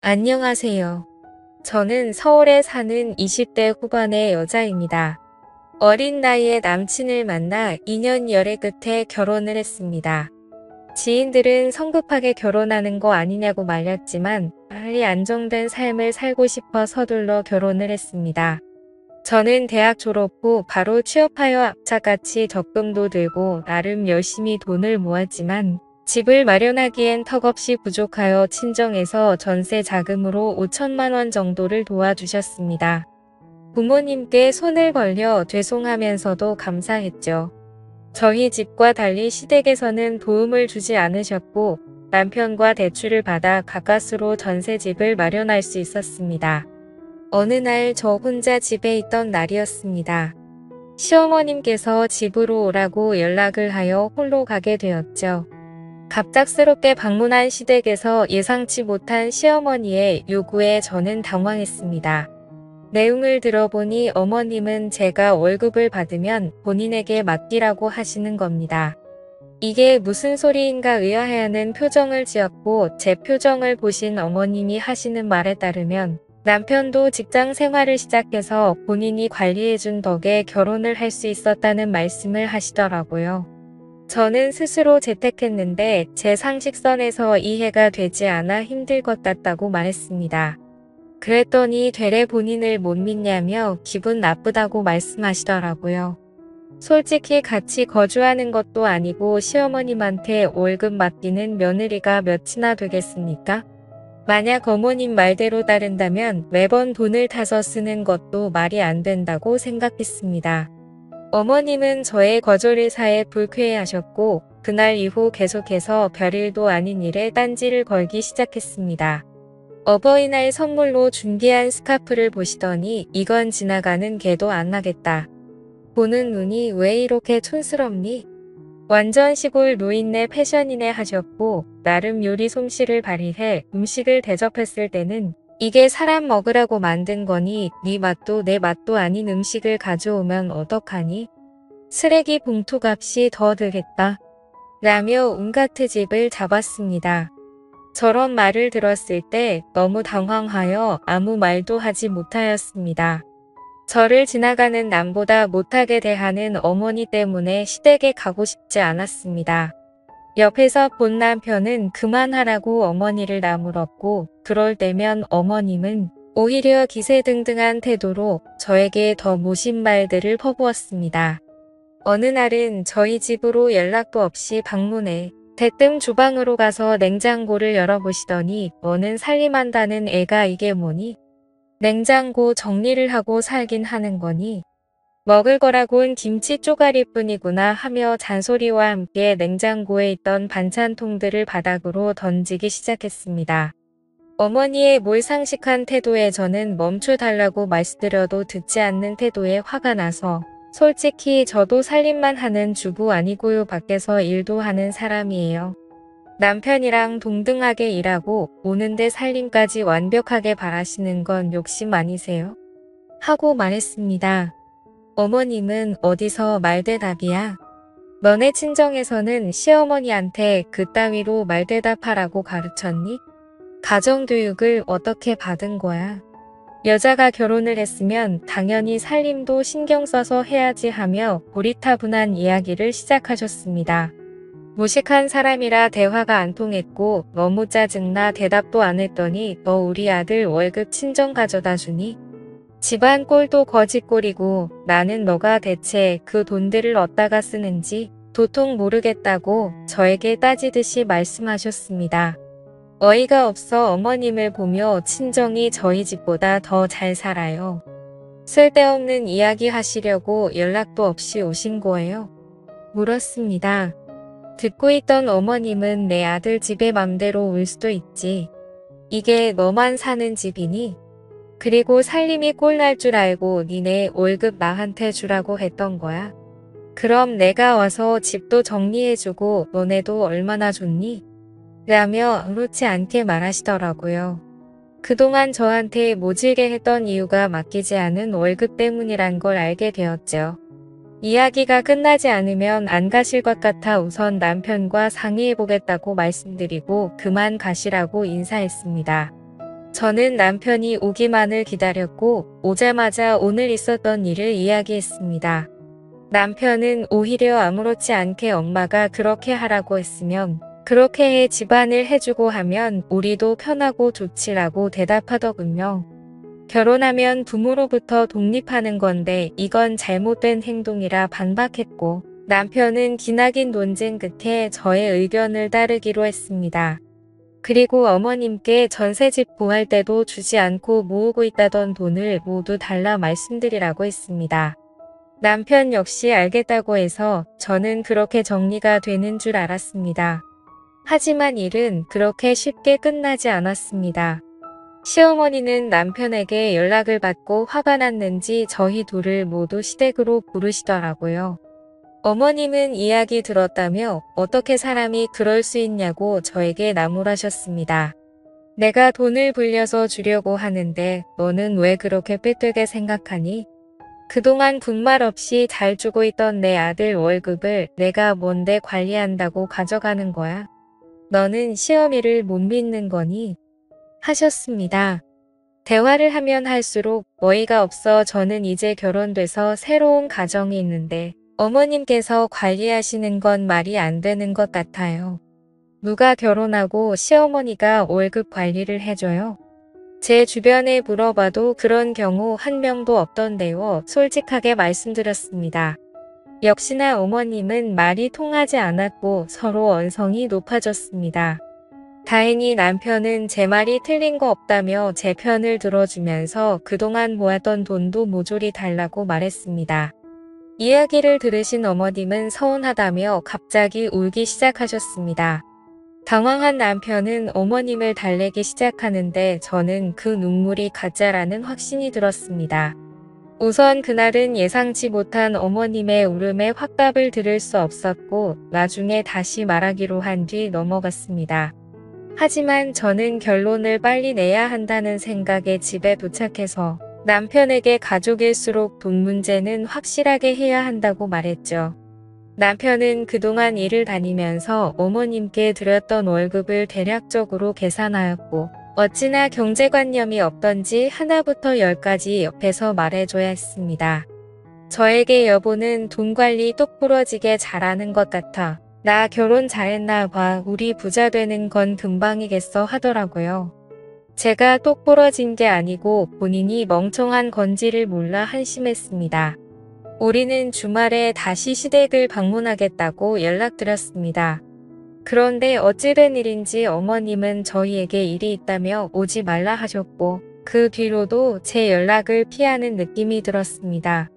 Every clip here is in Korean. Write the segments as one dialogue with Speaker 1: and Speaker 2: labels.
Speaker 1: 안녕하세요. 저는 서울에 사는 20대 후반의 여자입니다. 어린 나이에 남친을 만나 2년 열애 끝에 결혼을 했습니다. 지인들은 성급하게 결혼하는 거 아니냐고 말렸지만 빨리 안정된 삶을 살고 싶어 서둘러 결혼을 했습니다. 저는 대학 졸업 후 바로 취업하여 악착같이 적금도 들고 나름 열심히 돈을 모았지만 집을 마련하기엔 턱없이 부족하여 친정에서 전세 자금으로 5천만 원 정도를 도와주셨습니다. 부모님께 손을 벌려 죄송하면서도 감사했죠. 저희 집과 달리 시댁에서는 도움을 주지 않으셨고 남편과 대출을 받아 가까스로 전세집을 마련할 수 있었습니다. 어느 날 저 혼자 집에 있던 날이었습니다. 시어머님께서 집으로 오라고 연락을 하여 홀로 가게 되었죠. 갑작스럽게 방문한 시댁에서 예상치 못한 시어머니의 요구에 저는 당황했습니다. 내용을 들어보니 어머님은 제가 월급을 받으면 본인에게 맡기라고 하시는 겁니다. 이게 무슨 소리인가 의아해하는 표정을 지었고 제 표정을 보신 어머님이 하시는 말에 따르면 남편도 직장 생활을 시작해서 본인이 관리해준 덕에 결혼을 할 수 있었다는 말씀을 하시더라고요. 저는 스스로 재택했는데 제 상식선에서 이해가 되지 않아 힘들 것 같다고 말했습니다. 그랬더니 되레 본인을 못 믿냐며 기분 나쁘다고 말씀하시더라고요. 솔직히 같이 거주하는 것도 아니고 시어머님한테 월급 맡기는 며느리가 몇이나 되겠습니까? 만약 어머님 말대로 따른다면 매번 돈을 타서 쓰는 것도 말이 안 된다고 생각했습니다. 어머님은 저의 거절의사에 불쾌해하셨고 그날 이후 계속해서 별일도 아닌 일에 딴지를 걸기 시작했습니다. 어버이날 선물로 준비한 스카프를 보시더니 이건 지나가는 개도 안 나겠다. 보는 눈이 왜 이렇게 촌스럽니? 완전 시골 노인네 패션이네 하셨고 나름 요리 솜씨를 발휘해 음식을 대접했을 때는 이게 사람 먹으라고 만든 거니 네 맛도 내 맛도 아닌 음식을 가져오면 어떡하니? 쓰레기 봉투 값이 더 들겠다. 라며 온갖 트집을 잡았습니다. 저런 말을 들었을 때 너무 당황하여 아무 말도 하지 못하였습니다. 저를 지나가는 남보다 못하게 대하는 어머니 때문에 시댁에 가고 싶지 않았습니다. 옆에서 본 남편은 그만하라고 어머니를 나무랐고 그럴 때면 어머님은 오히려 기세등등한 태도로 저에게 더 모신 말들을 퍼부었습니다. 어느 날은 저희 집으로 연락도 없이 방문해 대뜸 주방으로 가서 냉장고를 열어보시더니 너는 살림한다는 애가 이게 뭐니? 냉장고 정리를 하고 살긴 하는 거니? 먹을 거라곤 김치 쪼가리뿐이구나 하며 잔소리와 함께 냉장고에 있던 반찬통들을 바닥으로 던지기 시작했습니다. 어머니의 몰상식한 태도에 저는 멈춰달라고 말씀드려도 듣지 않는 태도에 화가 나서 솔직히 저도 살림만 하는 주부 아니고요 밖에서 일도 하는 사람이에요. 남편이랑 동등하게 일하고 오는데 살림까지 완벽하게 바라시는 건 욕심 아니세요? 하고 말했습니다. 어머님은 어디서 말대답이야? 너네 친정에서는 시어머니한테 그따위로 말대답하라고 가르쳤니? 가정교육을 어떻게 받은 거야? 여자가 결혼을 했으면 당연히 살림도 신경 써서 해야지 하며 고리타분한 이야기를 시작하셨습니다. 무식한 사람이라 대화가 안 통했고 너무 짜증나 대답도 안 했더니 너 우리 아들 월급 친정 가져다 주니? 집안 꼴도 거지꼴이고 나는 너가 대체 그 돈들을 어디다가 쓰는지 도통 모르겠다고 저에게 따지듯이 말씀하셨습니다. 어이가 없어 어머님을 보며 친정이 저희 집보다 더 잘 살아요. 쓸데없는 이야기 하시려고 연락도 없이 오신 거예요? 물었습니다. 듣고 있던 어머님은 내 아들 집에 맘대로 올 수도 있지. 이게 너만 사는 집이니? 그리고 살림이 꼴날 줄 알고 니네 월급 나한테 주라고 했던 거야? 그럼 내가 와서 집도 정리해주고 너네도 얼마나 좋니? 라며 아무렇지 않게 말하시더라고요. 그동안 저한테 모질게 했던 이유가 맡기지 않은 월급 때문이란 걸 알게 되었죠. 이야기가 끝나지 않으면 안 가실 것 같아 우선 남편과 상의해보겠다고 말씀드리고 그만 가시라고 인사했습니다. 저는 남편이 오기만을 기다렸고 오자마자 오늘 있었던 일을 이야기했습니다. 남편은 오히려 아무렇지 않게 엄마가 그렇게 하라고 했으면 그렇게 해 집안을 해주고 하면 우리도 편하고 좋지라고 대답하더군요. 결혼하면 부모로부터 독립하는 건데 이건 잘못된 행동이라 반박했고 남편은 기나긴 논쟁 끝에 저의 의견을 따르기로 했습니다. 그리고 어머님께 전셋집 구할 때도 주지 않고 모으고 있다던 돈을 모두 달라 말씀드리라고 했습니다. 남편 역시 알겠다고 해서 저는 그렇게 정리가 되는 줄 알았습니다. 하지만 일은 그렇게 쉽게 끝나지 않았습니다. 시어머니는 남편에게 연락을 받고 화가 났는지 저희 둘을 모두 시댁으로 부르시더라고요. 어머님은 이야기 들었다며 어떻게 사람이 그럴 수 있냐고 저에게 나무라셨습니다. 내가 돈을 불려서 주려고 하는데 너는 왜 그렇게 빼뜨게 생각하니? 그동안 군말 없이 잘 주고 있던 내 아들 월급을 내가 뭔데 관리한다고 가져가는 거야? 너는 시어미를 못 믿는 거니? 하셨습니다. 대화를 하면 할수록 어이가 없어 저는 이제 결혼돼서 새로운 가정이 있는데 어머님께서 관리하시는 건 말이 안 되는 것 같아요. 누가 결혼하고 시어머니가 월급 관리를 해줘요? 제 주변에 물어봐도 그런 경우 한 명도 없던데요. 솔직하게 말씀드렸습니다. 역시나 어머님은 말이 통하지 않았고 서로 언성이 높아졌습니다. 다행히 남편은 제 말이 틀린 거 없다며 제 편을 들어주면서 그동안 모았던 돈도 모조리 달라고 말했습니다. 이야기를 들으신 어머님은 서운하다며 갑자기 울기 시작하셨습니다. 당황한 남편은 어머님을 달래기 시작하는데 저는 그 눈물이 가짜라는 확신이 들었습니다. 우선 그날은 예상치 못한 어머님의 울음에 확답을 들을 수 없었고 나중에 다시 말하기로 한 뒤 넘어갔습니다. 하지만 저는 결론을 빨리 내야 한다는 생각에 집에 도착해서 남편에게 가족일수록 돈 문제는 확실하게 해야 한다고 말했죠. 남편은 그동안 일을 다니면서 어머님께 드렸던 월급을 대략적으로 계산하였고 어찌나 경제관념이 없던지 하나부터 열까지 옆에서 말해줘야 했습니다. 저에게 여보는 돈 관리 똑부러지게 잘하는 것 같아. 나 결혼 잘했나 봐. 우리 부자 되는 건 금방이겠어 하더라고요. 제가 똑부러진 게 아니고 본인이 멍청한 건지를 몰라 한심했습니다. 우리는 주말에 다시 시댁을 방문하겠다고 연락드렸습니다. 그런데 어찌된 일인지 어머님은 저희에게 일이 있다며 오지 말라 하셨고 그 뒤로도 제 연락을 피하는 느낌이 들었습니다.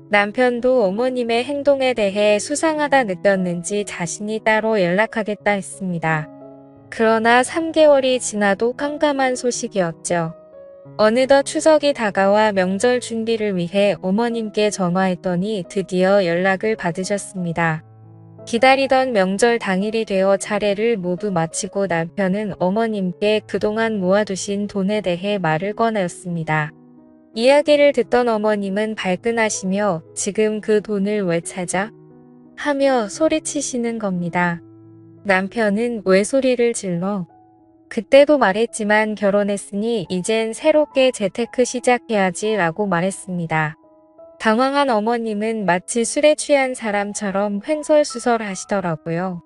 Speaker 1: 남편도 어머님의 행동에 대해 수상하다 느꼈는지 자신이 따로 연락하겠다 했습니다. 그러나 3개월이 지나도 깜깜한 소식이었죠. 어느덧 추석이 다가와 명절 준비를 위해 어머님께 전화했더니 드디어 연락을 받으셨습니다. 기다리던 명절 당일이 되어 차례를 모두 마치고 남편은 어머님께 그동안 모아두신 돈에 대해 말을 꺼내었습니다. 이야기를 듣던 어머님은 발끈하시며 지금 그 돈을 왜 찾아? 하며 소리치시는 겁니다. 남편은 왜 소리를 질러? 그때도 말했지만 결혼했으니 이젠 새롭게 재테크 시작해야지 라고 말했습니다. 당황한 어머님은 마치 술에 취한 사람처럼 횡설수설 하시더라고요.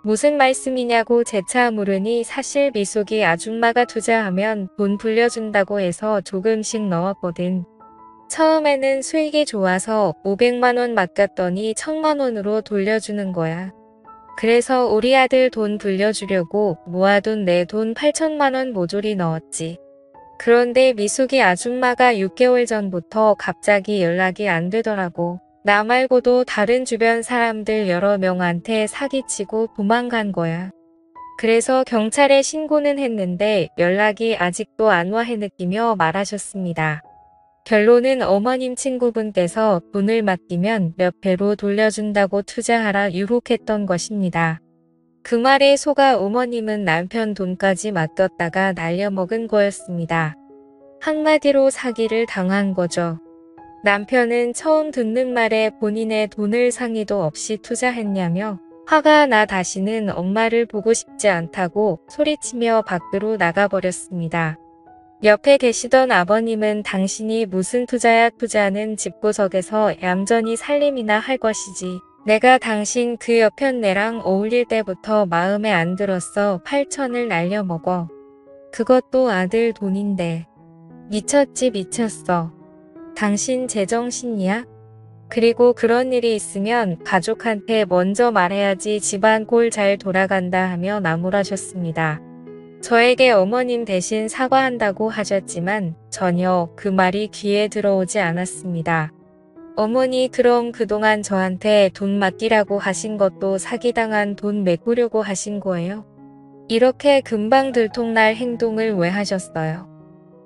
Speaker 1: 무슨 말씀이냐고 재차 물으니 사실 미숙이 아줌마가 투자하면 돈 불려준다고 해서 조금씩 넣었거든. 처음에는 수익이 좋아서 500만 원 맡겼더니 1000만 원으로 돌려주는 거야. 그래서 우리 아들 돈 불려주려고 모아둔 내 돈 8천만 원 모조리 넣었지. 그런데 미숙이 아줌마가 6개월 전부터 갑자기 연락이 안 되더라고. 나 말고도 다른 주변 사람들 여러 명한테 사기치고 도망간 거야. 그래서 경찰에 신고는 했는데 연락이 아직도 안 와 해느끼며 말하셨습니다. 결론은 어머님 친구분께서 돈을 맡기면 몇 배로 돌려준다고 투자하라 유혹했던 것입니다. 그 말에 속아 어머님은 남편 돈까지 맡겼다가 날려먹은 거였습니다. 한마디로 사기를 당한 거죠. 남편은 처음 듣는 말에 본인의 돈을 상의도 없이 투자했냐며 화가 나 다시는 엄마를 보고 싶지 않다고 소리치며 밖으로 나가버렸습니다. 옆에 계시던 아버님은 당신이 무슨 투자야 투자는 집구석에서 얌전히 살림이나 할 것이지. 내가 당신 그 여편네랑 어울릴 때부터 마음에 안 들었어. 8천을 날려먹어. 그것도 아들 돈인데. 미쳤지 미쳤어. 당신 제정신이야? 그리고 그런 일이 있으면 가족한테 먼저 말해야지 집안 꼴 잘 돌아간다 하며 나무라셨습니다. 저에게 어머님 대신 사과한다고 하셨지만 전혀 그 말이 귀에 들어오지 않았습니다. 어머니 그럼 그동안 저한테 돈 맡기라고 하신 것도 사기당한 돈 메꾸려고 하신 거예요? 이렇게 금방 들통날 행동을 왜 하셨어요?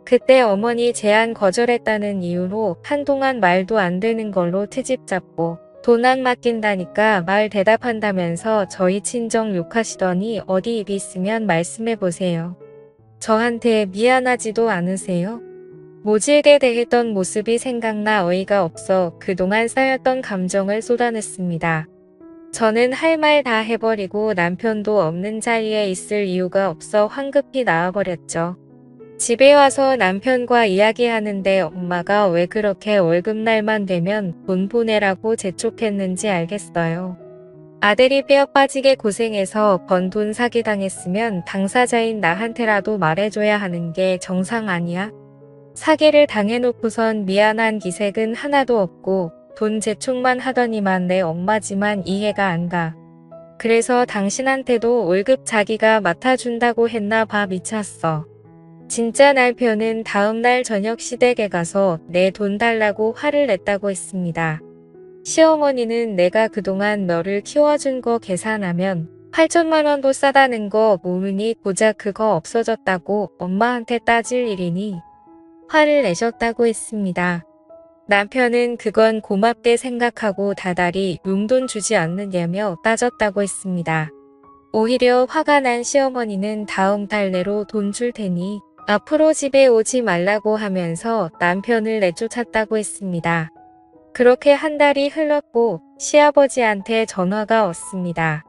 Speaker 1: 그때 어머니 제안 거절했다는 이유로 한동안 말도 안 되는 걸로 트집 잡고 돈 안 맡긴다니까 말 대답한다면서 저희 친정 욕하시더니 어디 입 있으면 말씀해보세요. 저한테 미안하지도 않으세요? 모질게 대했던 모습이 생각나 어이가 없어 그동안 쌓였던 감정을 쏟아냈습니다. 저는 할 말 다 해버리고 남편도 없는 자리에 있을 이유가 없어 황급히 나와버렸죠. 집에 와서 남편과 이야기하는데 엄마가 왜 그렇게 월급날만 되면 돈 보내라고 재촉했는지 알겠어요. 아들이 뼈 빠지게 고생해서 번 돈 사기당했으면 당사자인 나한테라도 말해줘야 하는 게 정상 아니야? 사기를 당해놓고선 미안한 기색은 하나도 없고 돈 재촉만 하더니만 내 엄마지만 이해가 안 가. 그래서 당신한테도 월급 자기가 맡아준다고 했나 봐. 미쳤어. 진짜 남편은 다음날 저녁 시댁에 가서 내 돈 달라고 화를 냈다고 했습니다. 시어머니는 내가 그동안 너를 키워준 거 계산하면 8천만 원도 싸다는 거 모르니 고작 그거 없어졌다고 엄마한테 따질 일이니 화를 내셨다고 했습니다. 남편은 그건 고맙게 생각하고 다달이 용돈 주지 않느냐며 따졌다고 했습니다. 오히려 화가 난 시어머니는 다음 달 내로 돈 줄 테니 앞으로 집에 오지 말라고 하면서 남편을 내쫓았다고 했습니다. 그렇게 한 달이 흘렀고 시아버지한테 전화가 왔습니다.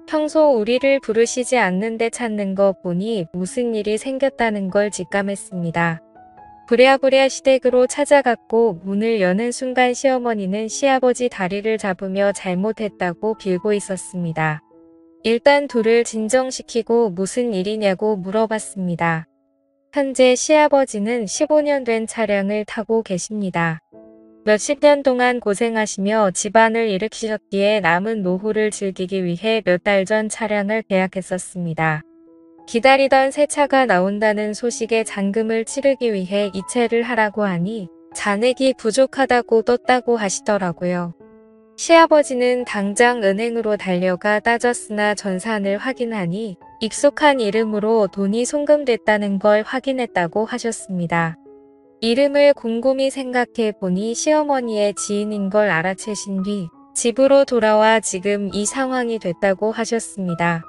Speaker 1: 평소 우리를 부르시지 않는데 찾는 거 보니 무슨 일이 생겼다는 걸 직감했습니다. 부랴부랴 시댁으로 찾아갔고 문을 여는 순간 시어머니는 시아버지 다리를 잡으며 잘못했다고 빌고 있었습니다. 일단 둘을 진정시키고 무슨 일이냐고 물어봤습니다. 현재 시아버지는 15년 된 차량을 타고 계십니다. 몇십 년 동안 고생하시며 집안을 일으키셨기에 남은 노후를 즐기기 위해 몇 달 전 차량을 계약했었습니다. 기다리던 새 차가 나온다는 소식에 잔금을 치르기 위해 이체를 하라고 하니 잔액이 부족하다고 떴다고 하시더라고요. 시아버지는 당장 은행으로 달려가 따졌으나 전산을 확인하니 익숙한 이름으로 돈이 송금됐다는 걸 확인했다고 하셨습니다. 이름을 곰곰이 생각해 보니 시어머니의 지인인 걸 알아채신 뒤 집으로 돌아와 지금 이 상황이 됐다고 하셨습니다.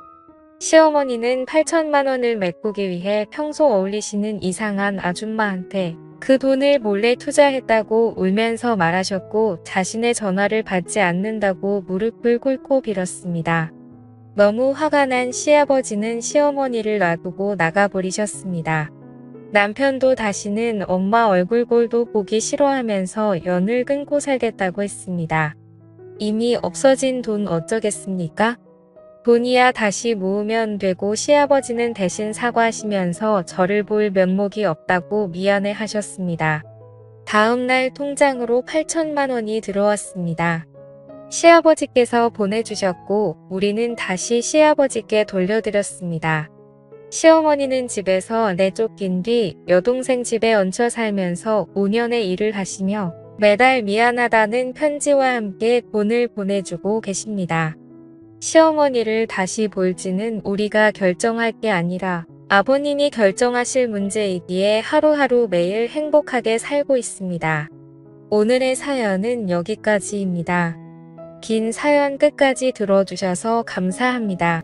Speaker 1: 시어머니는 8천만 원을 메꾸기 위해 평소 어울리시는 이상한 아줌마한테 그 돈을 몰래 투자했다고 울면서 말하셨고 자신의 전화를 받지 않는다고 무릎을 꿇고 빌었습니다. 너무 화가 난 시아버지는 시어머니를 놔두고 나가버리셨습니다. 남편도 다시는 엄마 얼굴꼴도 보기 싫어하면서 연을 끊고 살겠다고 했습니다. 이미 없어진 돈 어쩌겠습니까? 돈이야 다시 모으면 되고 시아버지는 대신 사과하시면서 저를 볼 면목이 없다고 미안해 하셨습니다. 다음날 통장으로 8천만 원이 들어왔습니다. 시아버지께서 보내주셨고 우리는 다시 시아버지께 돌려드렸습니다. 시어머니는 집에서 내쫓긴 뒤 여동생 집에 얹혀 살면서 5년의 일을 하시며 매달 미안하다는 편지와 함께 돈을 보내주고 계십니다. 시어머니를 다시 볼지는 우리가 결정할 게 아니라 아버님이 결정하실 문제이기에 하루하루 매일 행복하게 살고 있습니다. 오늘의 사연은 여기까지입니다. 긴 사연 끝까지 들어주셔서 감사합니다.